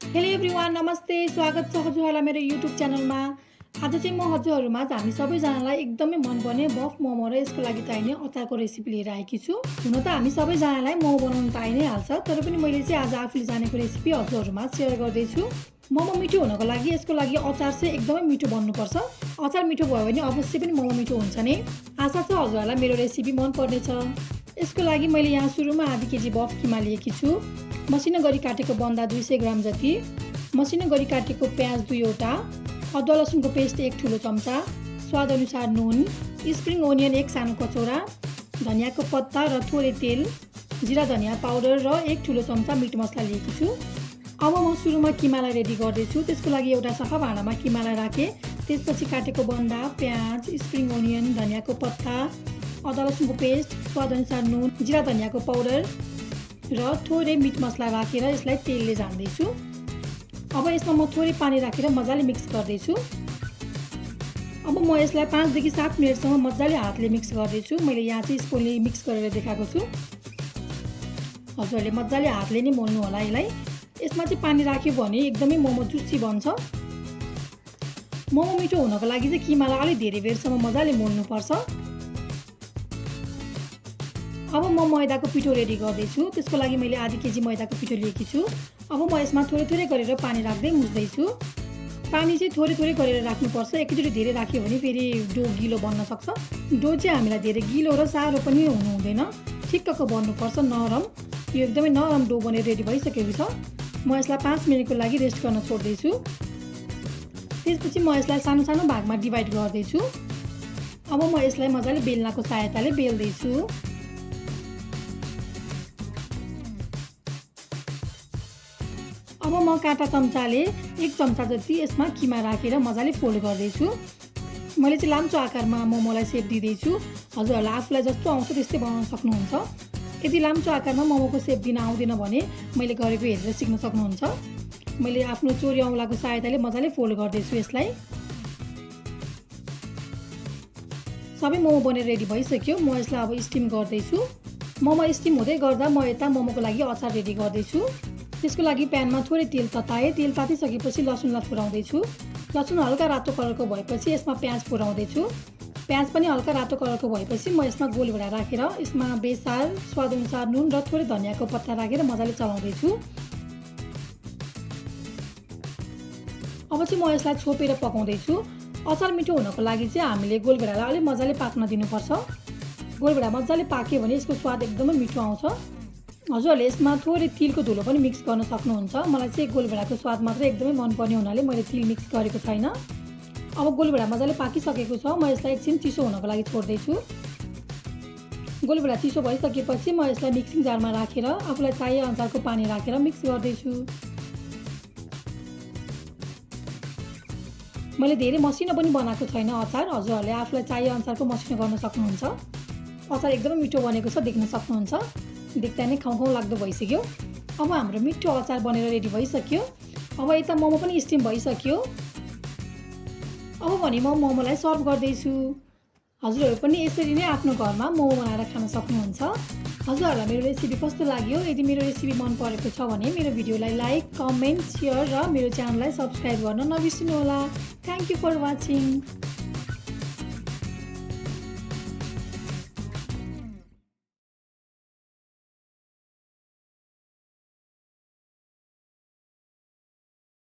Hello everyone, नमस्ते। स्वागत छ हजुरहरूलाई मेरो युट्युब च्यानलमा। आज चाहिँ म हजुरहरूमा हामी सबैजनालाई एकदमै मनपर्ने बफ मोमो र यसको लागि चाहिने अचारको रेसिपी लिएर आएकी छु। हुन त हामी सबैजनालाई मोमो बनाउनु त आइ नै हाल्छ, तर पनि मैले चाहिँ आज आफूले जानेको रेसिपी हजुरहरूमा सेयर गर्दैछु। मोमो मिठो हुनको लागि यसको लागि अचार चाहिँ एकदमै मिठो बन्नुपर्छ। अचार मिठो भयो भने अवश्य पनि मोमो मिठो हुन्छ नै। आशा छ हजुरहरूलाई मेरो रेसिपी मन पर्नेछ। यसको लागि मैले यहाँ सुरुमा आधी केजी बफ किमा लिएकी छु। मसिनो गरी काटेको बन्दा 200 ग्राम जति, मसिनो गरी काटेको प्याज 2वटा, अदुवा लसुनको पेस्ट 1 ठुलो चम्चा, स्वाद अनुसार नुन, स्प्रिङ ओनियन 1 सानो कचौरा, धनियाको पत्ता र थोरै तेल, जिरा धनिया पाउडर र 1 ठुलो चम्चा मिट मसला लिएकी छु। अब म सुरुमा किमालाई रेडी गर्दैछु। त्यसको लागि एउटा सफा भाँडामा किमालाई राखेँ। त्यसपछि काटेको बन्दा, प्याज, स्प्रिङ ओनियन, धनियाको पत्ता, अदुवा लसुनको पेस्ट, स्वाद अनुसार नुन, जिरा धनियाको पाउडर र थोरै मिट मसला राखेर यसलाई तेलले झान्दैछु। अब यसमा म थोरै पानी राखेर मजाले मिक्स गर्दैछु। अब म यसलाई 5 देखि 7 मिनेटसम्म मजाले हातले मिक्स गर्दैछु। मैले यहाँ चाहिँ स्पुनले मिक्स गरेर देखाएको छु। हजुरहरूले मजाले हातले नै मोल्नु होला यसलाई। यसमा चाहिँ पानी राख्यो भने एकदमै मोमो जुसी बन्छ। मोमो मिठो हुनको लागि चाहिँ किमालाई अलि धेरै बेरसम्म मजाले मोल्नुपर्छ। अब म मैदाको पिठो रेडी गर्दैछु। त्यसको लागि मैले आधी केजी मैदाको पिठो लिएकी छु। अब म यसमा थोरै थोरै गरेर पानी राख्दै मुस्दैछु। पानी चाहिँ थोरै थोरै गरेर राख्नुपर्छ। एकैचोटि धेरै राख्यो भने फेरि डो गिलो बन्न सक्छ। डो चाहिँ हामीलाई धेरै गिलो र साह्रो पनि हुनु हुँदैन, ठिक्कको बन्नुपर्छ, नरम। यो एकदमै नरम डो बनेर रेडी भइसकेको छ। म यसलाई 5 मिनेटको लागि रेस्ट गर्न छोड्दैछु। त्यसपछि म यसलाई सानो सानो भागमा डिभाइड गर्दैछु। अब म यसलाई मजाले बेल्नाको सहायताले बेल्दैछु। अब म काँटा चम्चाले 1 चम्चा जति यसमा किमा राखेर मजाले फोल्ड गर्दैछु। मैले चाहिँ लाम्चो आकारमा मोमोलाई सेप दिँदैछु। हजुरहरूलाई आफूलाई जस्तो आउँछ त्यस्तै बनाउन सक्नुहुन्छ। यदि लाम्चो आकारमा मोमोको सेप दिन आउँदैन भने मैले गरेको हेरेर सिक्न सक्नुहुन्छ। मैले आफ्नो चोरी औँलाको सहायताले मजाले फोल्ड गर्दैछु यसलाई। सबै मोमो बनेर रेडी भइसक्यो। म यसलाई अब स्टिम गर्दैछु। मोमो स्टिम हुँदै गर्दा म यता मोमोको लागि अचार रेडी गर्दैछु। त्यसको लागि प्यानमा थोरै तेल तताएँ। तेल तातिसकेपछि लसुनलाई फुराउँदैछु। लसुन हल्का रातो कलरको भएपछि यसमा प्याज फुराउँदैछु। प्याज पनि हल्का रातो कलरको भएपछि म यसमा गोलभेडा राखेर यसमा बेसार, स्वाद अनुसार नुन र थोरै धनियाको पत्ता राखेर मजाले चलाउँदैछु। अब चाहिँ म यसलाई छोपेर पकाउँदैछु। अचार मिठो हुनको लागि चाहिँ हामीले गोलभेडालाई अलिक मजाले पाक्न दिनुपर्छ। गोलभेडा मजाले पाक्यो भने यसको स्वाद एकदमै मिठो आउँछ। हजुरहरूले यसमा थोरै तिलको धुलो पनि मिक्स गर्न सक्नुहुन्छ। मलाई चाहिँ गोलभेडाको स्वाद मात्रै एकदमै मनपर्ने हुनाले मैले तिल मिक्स गरेको छैन। अब गोलभेडा मजाले पाकिसकेको छ। म यसलाई एकछिन चिसो हुनको लागि छोड्दैछु। गोलभेडा चिसो भइसकेपछि म यसलाई मिक्सिङ जारमा राखेर आफूलाई चाहिए अनुसारको पानी राखेर मिक्स गर्दैछु। मैले धेरै मसिनो पनि बनाएको छैन अचार। हजुरहरूले आफूलाई चाहिए अनुसारको मसिनो गर्न सक्नुहुन्छ। अचार एकदमै मिठो बनेको छ, देख्न सक्नुहुन्छ। देख्दा नै खाउँ खाउँ लाग्दो भइसक्यो। अब हाम्रो मिठो अचार बनेर रेडी भइसक्यो। अब यता मोमो पनि स्टिम भइसक्यो। अब भने म मोमोलाई सर्भ गर्दैछु। हजुरहरू पनि यसरी नै आफ्नो घरमा मोमो बनाएर खान सक्नुहुन्छ। हजुरहरूलाई मेरो रेसिपी कस्तो लाग्यो? यदि मेरो रेसिपी मन परेको छ भने मेरो भिडियोलाई लाइक, कमेन्ट, सेयर र मेरो च्यानललाई सब्सक्राइब गर्न नबिर्सिनुहोला। Thank you for watching.